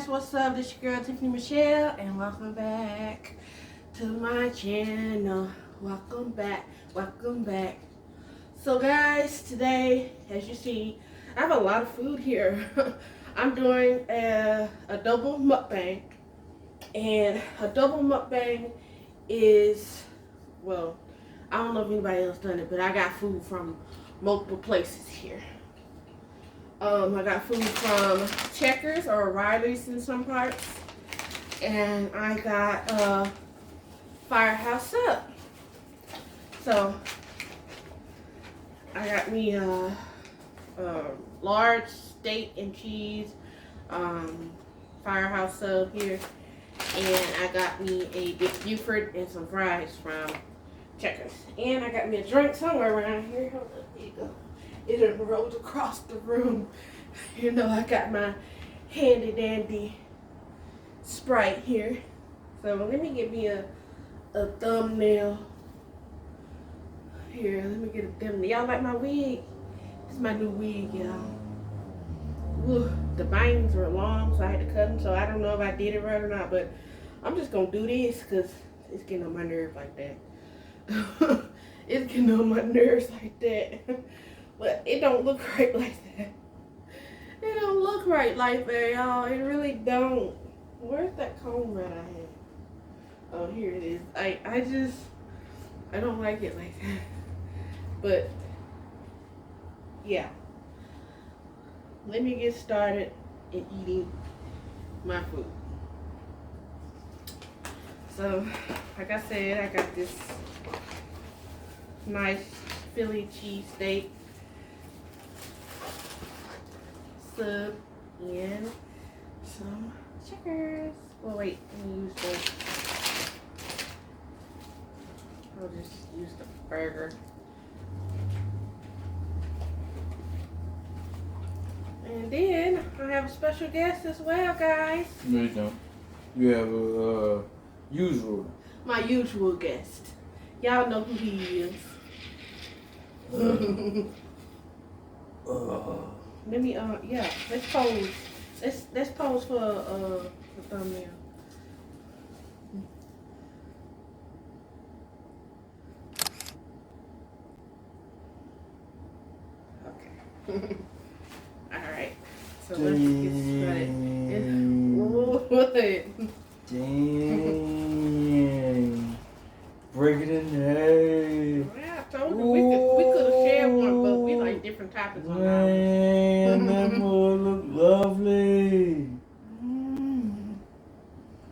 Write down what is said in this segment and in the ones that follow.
what's up? This your girl Tiffany Michelle, and welcome back to my channel. Welcome back, welcome back. So guys, today, as you see, I have a lot of food here. I'm doing a double mukbang, and a double mukbang is, well, I don't know if anybody else done it, but I got food from multiple places here. I got food from Checkers or Riley's in some parts, and I got Firehouse Sub. So I got me a large steak and cheese Firehouse Sub here, and I got me a Big Buford and some fries from Checkers, and I got me a drink somewhere around here. Hold up, here you go. It done rolled across the room. You know, I got my handy dandy Sprite here. So let me get me a thumbnail here. Let me get a thumbnail. Y'all like my wig? This is my new wig, y'all. Ooh, the bangs were long, so I had to cut them. So I don't know if I did it right or not, but I'm just gonna do this because it's getting on my nerves like that. It's getting on my nerves like that. But it don't look right like that. It don't look right like that, y'all. It really don't. Where's that comb that I had? Oh, here it is. I don't like it like that. But yeah. Let me get started in eating my food. So, like I said, I got this nice Philly cheesesteak sub and some Checkers. Well, wait, let me use the. I'll just use the burger. And then I have a special guest as well, guys. No, you don't. You have a usual. My usual guest. Y'all know who he is. Let me yeah, let's pose. Let's pose for the thumbnail. Okay. Alright. So let's get started. What? Dang. Break it in half. Yeah, I told you we could have shared one, but we like different topics on ours. Man, that boy look lovely.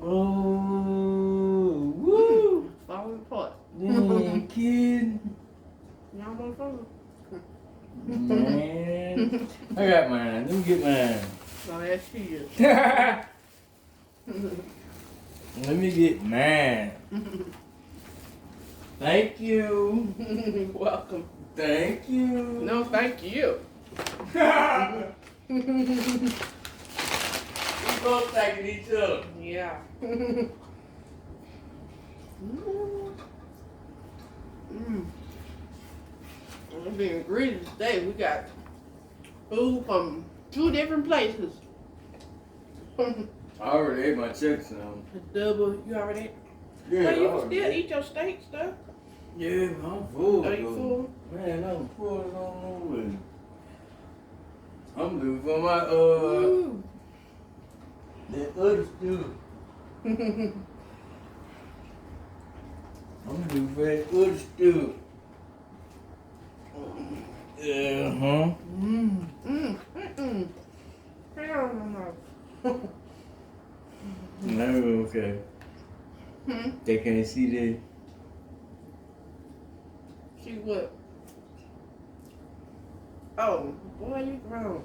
Oh, woo. Falling apart. Dang, kid. Y'all want some? Man. I got mine. Let me get mine. Oh, that's she is. Let me get mine. Thank you. Welcome. Thank you. No, thank you. We both thanking each other. Yeah. I'm being greedy today. We got food from 2 different places. I already ate my checks now. Double. You already ate? Yeah, Well, you I can already still ate. eat your steak stuff. Yeah, man, I'm full. Are you bro. full? Man, I'm full. I don't know what. I'm looking for my Ooh. that other stuff. I'm looking for that other stuff. Uh-huh. Hell no. No, okay. Hmm? They can't see that. See what? Oh, boy, you grown.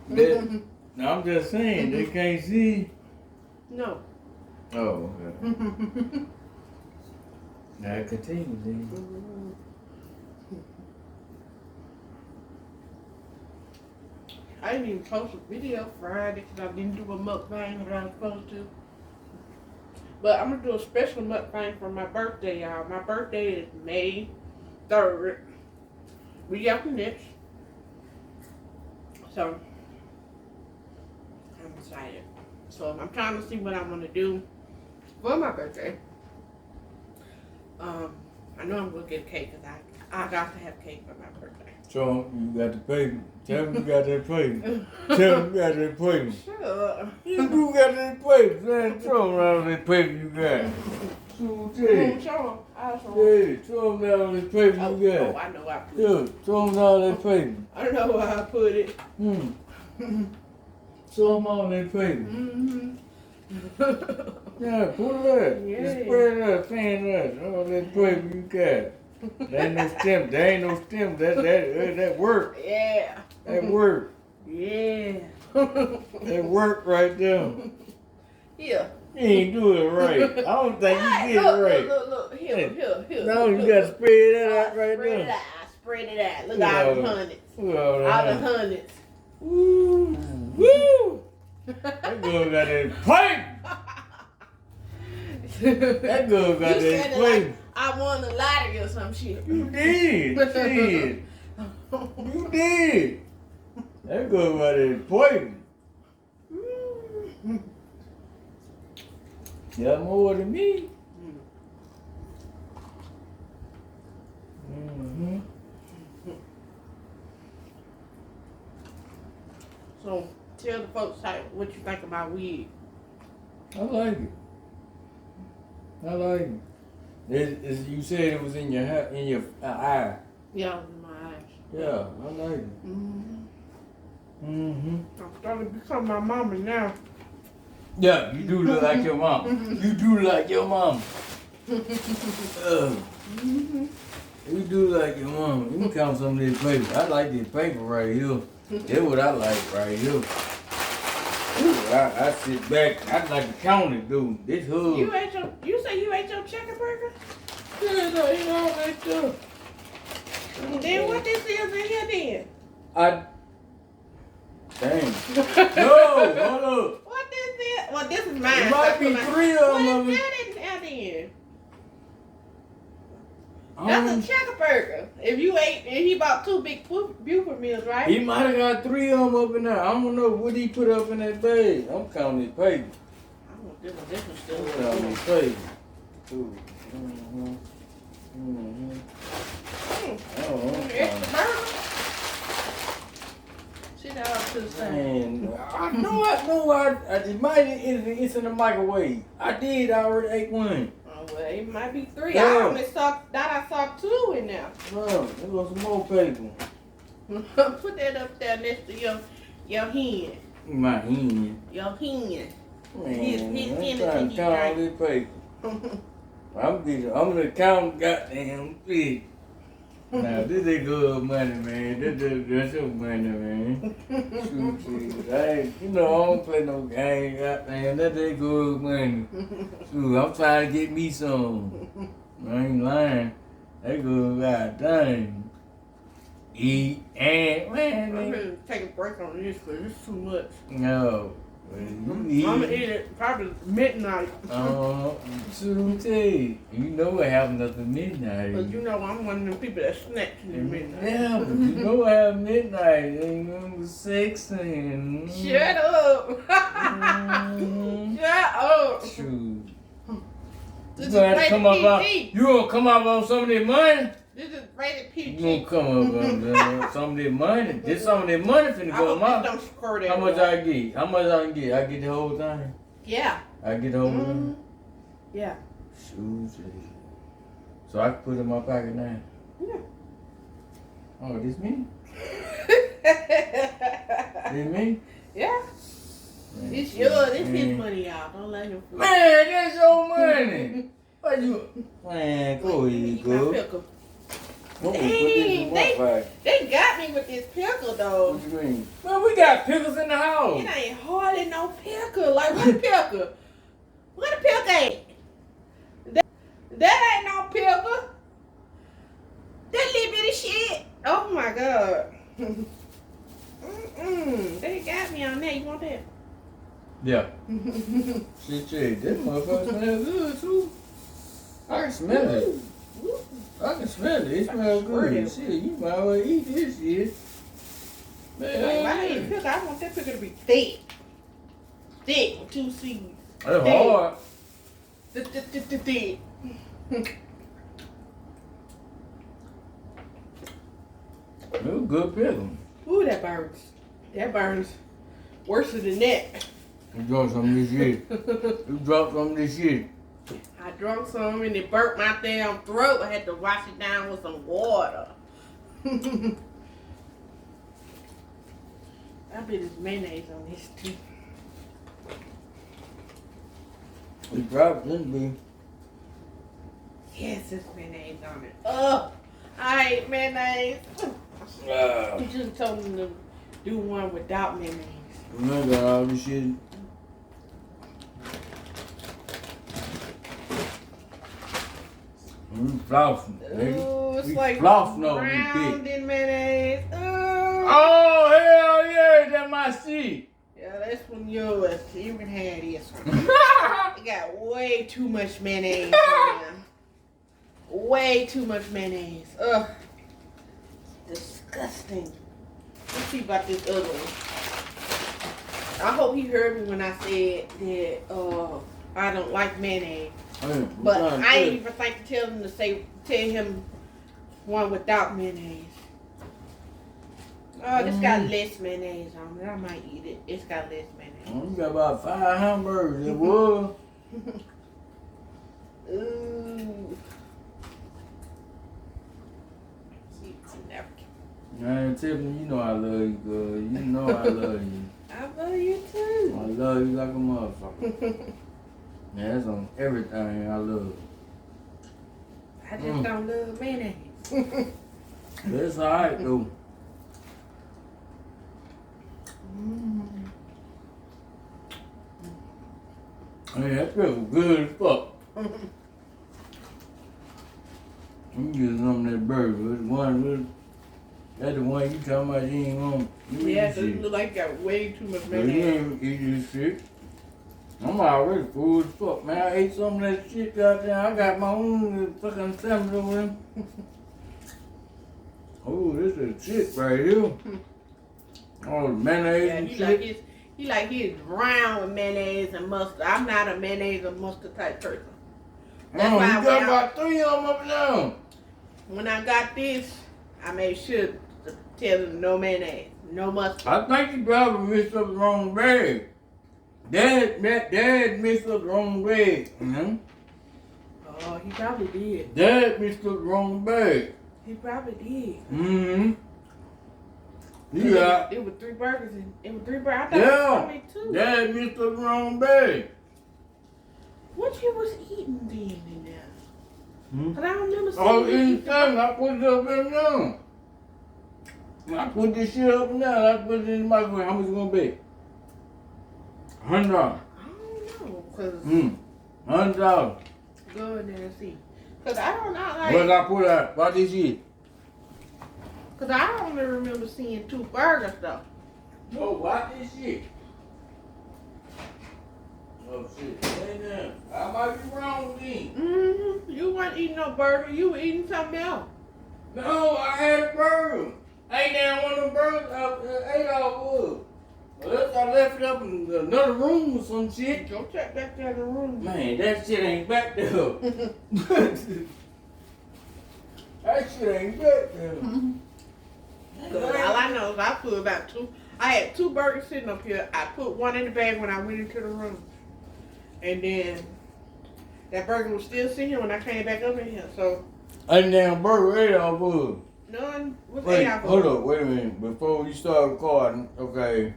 That, no, I'm just saying, they can't see. No. Oh, okay. Now continue, then. I didn't even post a video Friday because I didn't do a mukbang that I was supposed to. But I'm going to do a special mukbang for my birthday, y'all. My birthday is May 3rd. Week after next. So, I'm excited. So I'm trying to see what I'm gonna do for my birthday. I know I'm gonna get a cake because I got to have cake for my birthday. So you got the paper. Tell me you got that paper. Tell me you got that paper. Sure. You got that paper. Man, show them all that paper you got. So, Jay. Show them. Hey, show them all that paper you got. Oh, I know I put Yeah, it. show them all that paper. I know where I put it. Show them all that paper. Mm-hmm. Yeah, pull it up. Yeah. Just spread it up, fan it up. All that paper you got. There ain't no stem. There ain't no stem. That work. Yeah. That work. Yeah. That work right there. Yeah. You ain't do it right. I don't think you did Look, it right. Look. Here. No, you got to spread that out right Spread it there. out. Spread it out. Look at all the hundreds. Look at all All the that. hundreds. Woo. Woo. That girl got that pipe. That girl got You that said it pipe. like I won the lottery or some shit. You did. Shit. You did. That girl got that pipe. Yeah, more than me. Mm-hmm. So tell the folks what you think about weed. I like it. I like it. You said it was in your eye. Yeah, in my eyes. Yeah, I like it. Mm-hmm. I'm starting to become my mama now. Yeah, you do look like your mom. You do look like your mom. You do like your mom. You can count some of this paper. I like this paper right here. That's what I like right here. Ooh, I sit back. I like to count it, dude. This hood. You say you ate your chicken burger? Yeah, no, you know that stuff. Then what this is in here then? Dang. No, hold up. What this is? Well, this is mine. It might be 3 of them. What is that in there then? That's a checker burger. If he bought 2 big Buford meals, right? He might have got 3 of them up in there. I don't know what he put up in that bag. I'm counting his paper. I want this one still. I'm counting his paper. Ooh. Mm-hmm. Mm-hmm. Oh, I'm Extra counting. burger. See that up to the side. Man, I know it might it's in the microwave. I already ate one. Oh, well, it might be 3. Yeah. I saw 2 in there. No, there was some more paper. Put that up there next to your hand. My hand. Your hand. Man, His I'm hand trying is to count all this paper. I'm gonna count goddamn shit. Now this is good money, man. That's your money, man. Shoot. I don't play no game, goddamn. That is good money. Shoot, I'm trying to get me some. I ain't lying. That good goddamn. Eat and man. I'm gonna take a break on this because it's too much. No. I'm gonna eat it probably midnight. You know what happened after midnight. But you know I'm one of them people that snacks in midnight. Yeah, but you know what happened midnight. It was 6 and... Shut up. Shut up. Shoot. This You is gonna have to come up PG. you gonna come up on some of that money? This is rated PG. You gonna come up on some of that money? This some of that money finna I go hope my. this don't squirt How much everywhere. I get? How much I can get? I get the whole thing? Yeah. I get the whole thing? Yeah. Shoot. So I can put it in my pocket now? Yeah. Oh, this me? This me? Yeah. Man, It's yours. It's his man. money, y'all. Don't let him fool. Man, that's your money. What you? Man, go ahead, Eat my go. pickle. I'm gonna put this in my pocket. They got me with this pickle though. What you mean? Man, we got pickles in the house. It ain't hardly no pickle. Like what pickle? What a pickle ain't? That ain't no pickle. That little bit of shit. Oh my god. They got me on that. You want that? Yeah. Shit, this motherfucker smells good too. I can smell it. I can smell it. It smells good. Shit, you might as well eat this shit. Like, if I eat pickle, I want that pickle to be thick. thick with 2 C's. That's hard. Thick. It was good pickle. Ooh, that burns. That burns worse than that. You dropped some of this shit. You dropped some of this shit. I drank some and it burnt my damn throat. I had to wash it down with some water. I bet there's mayonnaise on this too. It probably shouldn't be. Yes, there's mayonnaise on it. Oh, I hate mayonnaise. You just told me to do one without mayonnaise. I got all this shit. Flossing, nigga. Ooh, it's We like flossing over this browned bitch. in mayonnaise. Oh, hell yeah, that's my shit. Yeah, that's when yours. You can have this one. It got way too much mayonnaise on there. Way too much mayonnaise. Ugh. Disgusting. Let's see about this other one. I hope he heard me when I said that I don't like mayonnaise. But I ain't even think to tell him tell him one without mayonnaise. Oh, this got less mayonnaise on it. I might eat it. It's got less mayonnaise. You got about 5 hamburgers. It was. Ooh. Man, Tiffany, you know I love you, girl. You know I love you. I love you too. I love you like a motherfucker. Yeah, that's on everything I love. I just don't love mayonnaise. That's alright though. Hey, that feels good as fuck. I'm getting some of that burger. That's the one you talking about you ain't gonna eat. Yeah, This it shit. look like it got way too much But you mayonnaise. ain't eat this shit. I'm already full as fuck, man. I ate some of that shit out there. I got my own fucking sandwich over there. Oh, this is shit right here. Oh, the mayonnaise Yeah, and he shit. like his brown with mayonnaise and mustard. I'm not a mayonnaise and mustard type person. That's why You got about 3 of them up and down. when I got this, I made sure to tell him no mayonnaise, no mustard. I think you probably mixed up the wrong bag. Dad mixed up the wrong bag. Oh, he probably did. Dad mixed up the wrong bag. He probably did. Yeah. It was 3 burgers. It was 3 burgers. I thought Yeah. it was only 2. Dad mixed up the wrong bag. What you was eating then in there? Cause I don't remember seeing Oh, you eat anytime I put it up and down. I put this shit up and down. I put it in the microwave. How much it gonna be? $100. I don't know. Cause $100. go in there and see. Cause I don't know. Like, What I put out? What this shit? Cause I only remember seeing 2 burgers though. No, watch this shit. Oh shit. Hey now. I might be wrong then. You weren't eating no burger. You were eating something else. No, I had a burger. I ate down one of them burgers I ate all wood. Unless I left it up in another room or some shit. Go check back there in the room. Man, that shit ain't back there. That shit ain't back there. Cause all I know is I put about 2. I had 2 burgers sitting up here. I put one in the bag when I went into the room. And then that burger was still sitting here when I came back up in here. So That damn burger ate all wood. none was Wait, ate out. hold up, wait a minute. Before we start recording, okay,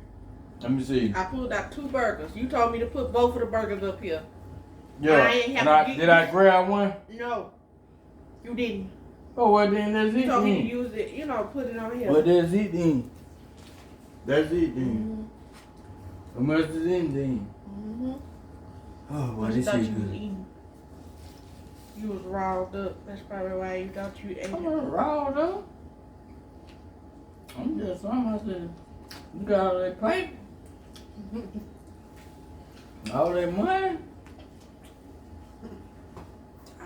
let me see. I pulled out 2 burgers. You told me to put both of the burgers up here. Yeah, I ain't have to get did I grab one? No, you didn't. Oh, well then that's You it told me to then. use it, put it on here. Well, that's it then. That's it then. How much is in then? Oh, well, this thought is you was good. eating. You was riled up. That's probably why you thought you ate I'm it. not riled up. I'm just saying, I said, you got all that paper, all that money.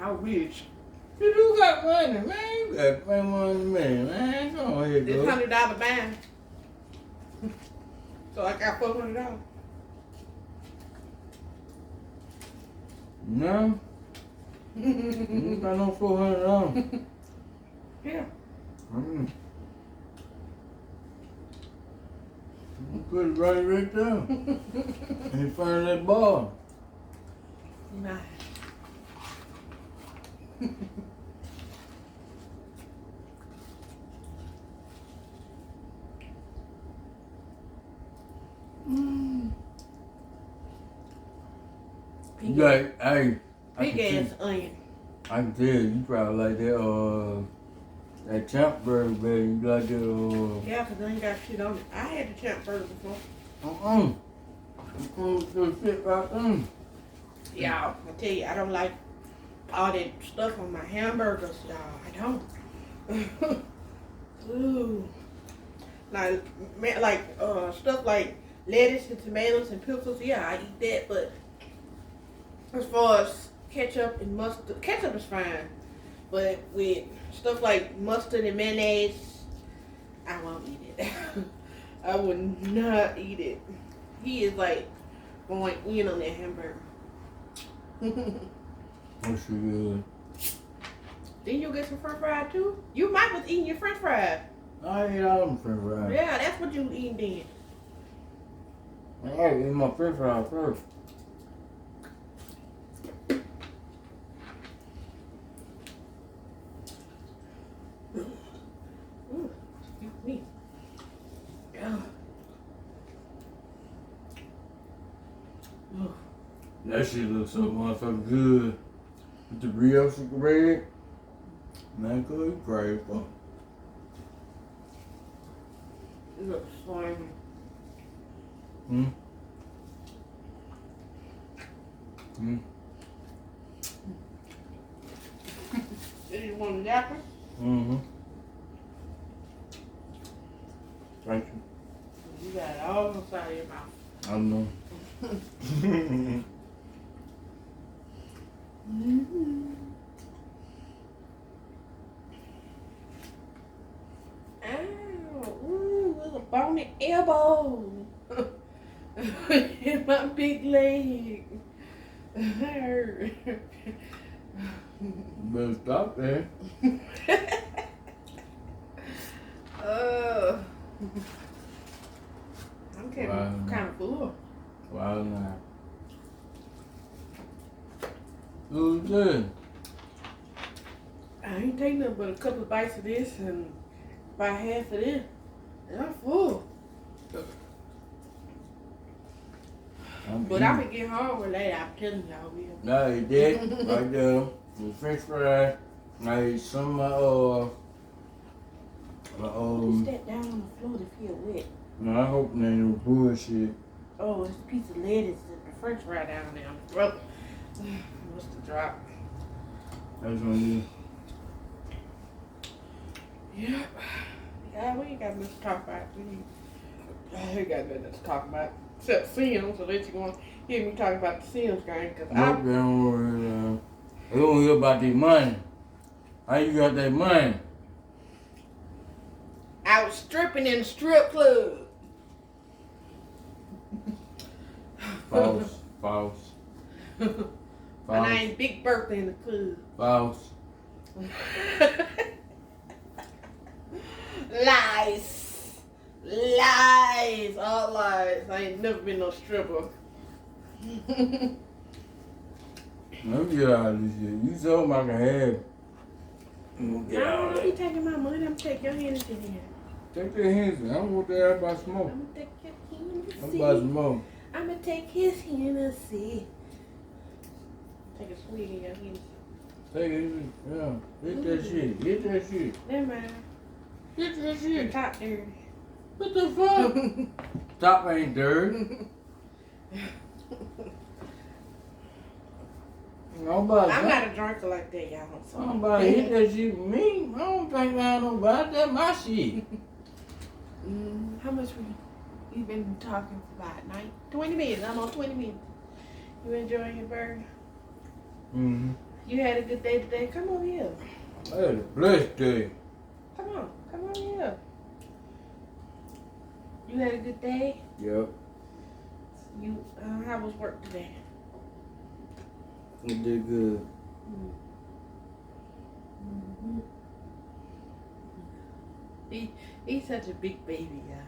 I wish. You do got money, man. You got plenty money, man. Go ahead, This go. $100 band. So I got $400. No. You got no $400. Yeah. Mm. You put it right there. In front of that bar. Nah. Pig, Like, hey, pig ass onion. I can tell you probably like that champ burger better. You like that, Yeah, because I ain't got shit on it. I had the champ burger before. Shit right there. Y'all, I tell you, I don't like all that stuff on my hamburgers, y'all. I don't. Ooh. Like stuff like lettuce and tomatoes and pickles, yeah, I eat that, but as far as ketchup and mustard, ketchup is fine. But with stuff like mustard and mayonnaise, I won't eat it. I would not eat it. He is like going in on that hamburger. What's good? Then you'll get some french fries too. You might was eating your french fries. I ate all them french fries. Yeah, that's what you eating then. I ate my french fries first. Ooh, excuse me. Yeah. Ooh. That shit looks so motherfucking good. With the brioche bread. Man, good crazy. It looks slimy. Hmm? Hmm? Did you want a napkin? Mm-hmm. Thank you. You got it all inside of your mouth. I know. Mm-hmm. Ow, ooh, there's a bony elbow. In my big leg. That hurt. Better stop there. uh, I'm Wow. kind of full. Wow, nah. Who's good? I ain't taking nothing but a couple of bites of this and about half of this. And I'm full. But I'm gonna get hungry later, I'm telling y'all. Nah, you did. Right there. The french fries. I ate some of my, Put that down on the floor to feel wet. no, I hope there ain't no bullshit. Oh, it's a piece of lettuce and the french fry down there on the throat. Must have dropped. That's on you. Yep. Yeah, we ain't got much to talk about. We ain't got nothing to talk about. Except Sims, so that you gonna hear me talking about the Sims game. Cause Nope, they don't worry. They don't hear about their money. How you got that money? I was stripping in the strip club. False. False. My name's Big Bertha in the club. False. Lies. Lies. All lies. I ain't never been no stripper. Let me get out of this shit. You told me I can have it. Get out No, of don't be that. taking my money. I'm taking your Hennessy here. Take that Hennessy. I don't want that everybody smoke. I'm gonna take your I'm Hennessy. about to smoke. I'm gonna take his Hennessy. Take a swig of your Hennessy. Take it. Yeah. Get that shit. Get that shit. Never mind. Get that The shit. top dirty. What the fuck? Top ain't dirty. Nobody. I'm not a drinker like that, y'all. So. Nobody hit that shit with me. I don't think I know about that. My shit. How much you been talking for about 20 minutes? I'm on 20 minutes. You enjoying your burger? Mm-hmm. You had a good day today? Come on here. I had a blessed day. Come on here. You had a good day? Yep. How was work today? It did good. Mm-hmm. He's such a big baby, y'all.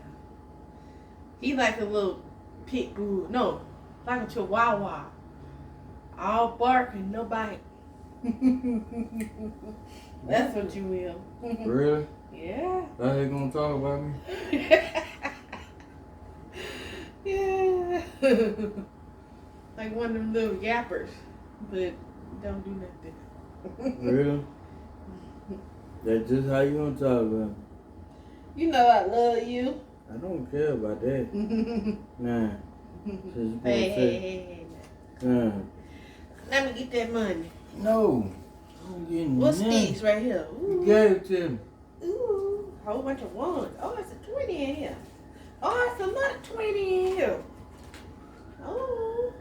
He like a little pit bull. No, like a chihuahua. All bark and no bite. That's what you will. Really? Yeah. Are they gonna talk about me? Yeah. Like one of them little yappers, but don't do nothing. Really? That's just how you gonna talk about me. You know I love you. I don't care about that. Nah. Hey. Nah. Let me get that money. No. I'm getting What's nothing. these right here? You gave it to me. Ooh, a whole bunch of ones. Oh, it's a 20 in here. Oh, it's another 20 in here. Oh,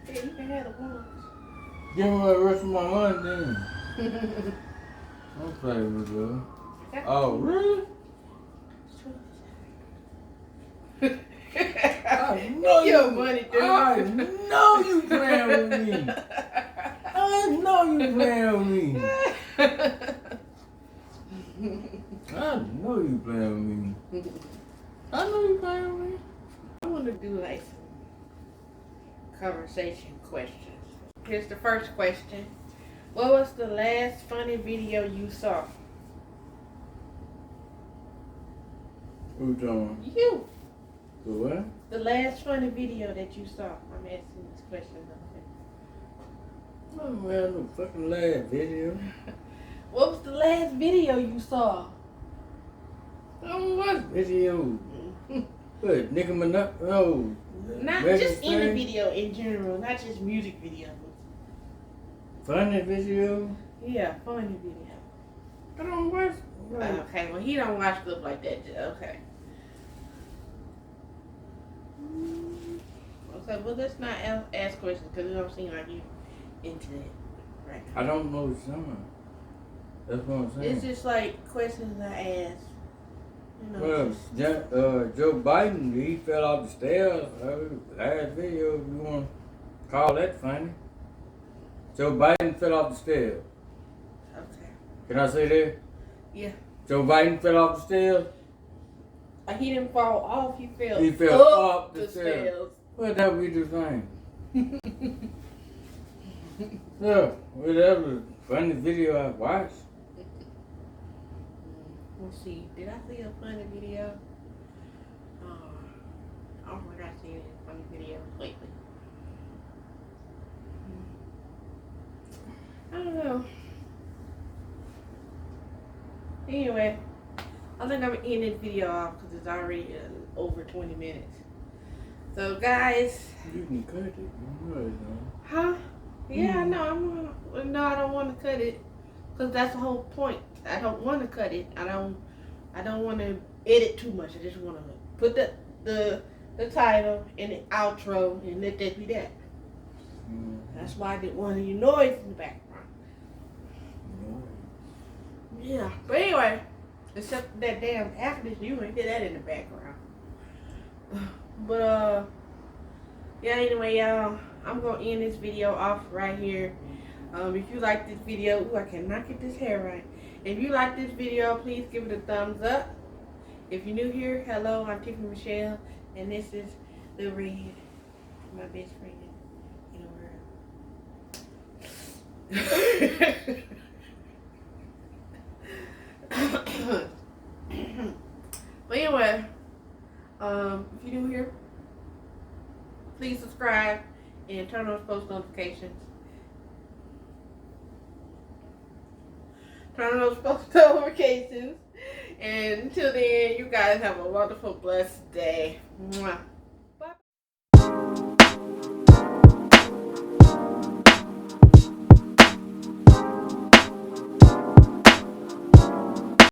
yeah, you can have the ones. Give me the rest of my money then. Don't play with me, girl. Oh, really? I know your you, money, dude. I know you playing with me. I know you playing with me. I know you playing with me. I know you playing with me. I want to do like some conversation questions. Here's the first question. What was the last funny video you saw? Who you talking You. about? What? The last funny video that you saw. I'm asking this question. I don't have no fucking last video. What was the last video you saw? I don't watch videos. What, Nicki Minaj? No. Not Megan just any Thee video in general, not just music videos. Funny video? Yeah, funny video. I don't watch. Okay, well he don't watch stuff like that. Okay. Okay, well let's not ask questions because it don't seem like you into it right now. I don't know some. That's what I'm saying. It's just like questions I ask. You know, Well, Joe Biden, he fell off the stairs. Last video, if you want to call that funny. Joe Biden fell off the stairs. okay. Can I say that? Yeah. Joe Biden fell off the stairs. He didn't fall off. He fell. He fell up off the stairs. Well, that would be the same. Yeah, whatever funny video I watched. Let's see. Did I see a funny video? I don't think I've seen any funny videos lately. I don't know. Anyway, I think I'm gonna end this video off because it's already over 20 minutes. So, guys. You can cut it. You know it, Huh? Yeah, no, no, I don't want to cut it because that's the whole point. I don't want to cut it. I don't want to edit too much. I just want to put the title and the outro and let that be that. That's why I didn't want any noise in the background. Yeah, but anyway, except that damn actress, you ain't hear that in the background. But yeah. Anyway, y'all, I'm gonna end this video off right here. If you like this video, ooh, I cannot get this hair right. If you like this video, please give it a thumbs up. If you're new here, hello, I'm Tiffany Michelle, and this is Lil Red, my best friend in the world. But anyway, if you're new here, please subscribe and turn on post notifications. Turn on those post notifications. And until then, you guys have a wonderful, blessed day. Mwah.